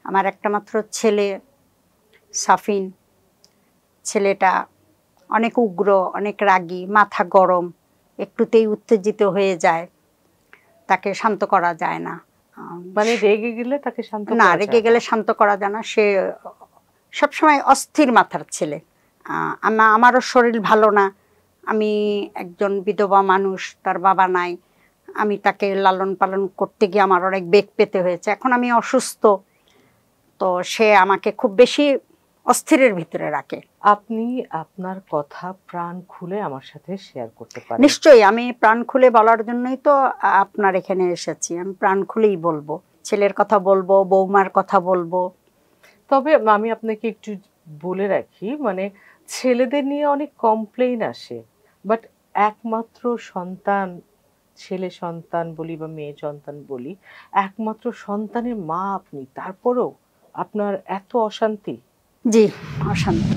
আমার একটা মাত্র ছেলে সাফিন। ছেলেটা অনেক উগ্র, অনেক রাগী, মাথা গরম, একটুতেই উত্তেজিত হয়ে যায়, তাকে শান্ত করা যায় না। মানে রেগে গেলে তাকে শান্ত না, করা রেগে যায় গেলে না? শান্ত করা যায় না। সে সবসময় অস্থির মাথার ছেলে। আমারও শরীর ভালো না, আমি একজন বিধবা মানুষ, তার বাবা নাই। আমি তাকে লালন পালন করতে গিয়ে আমার অনেক বেগ পেতে হয়েছে। এখন আমি অসুস্থ, তো সে আমাকে খুব বেশি অস্থিরের ভিতরে রাখে। আপনি আপনার কথা প্রাণ খুলে আমার সাথে শেয়ার করতে পারেন। নিশ্চয়ই, আমি প্রাণ খুলে বলার জন্যই তো আপনার এখানে এসেছি। আমি প্রাণ খুলেই বলবো, ছেলের কথা বলবো, বৌমার কথা বলবো। তবে আমি আপনাকে একটু বলে রাখি, মানে ছেলেদের নিয়ে অনেক কমপ্লেইন আসে, বাট একমাত্র সন্তান, ছেলে সন্তান বলি বা মেয়ে সন্তান বলি, একমাত্র সন্তানের মা আপনি, তারপরেও আপনার এত অশান্তি। জি, অশান্তি।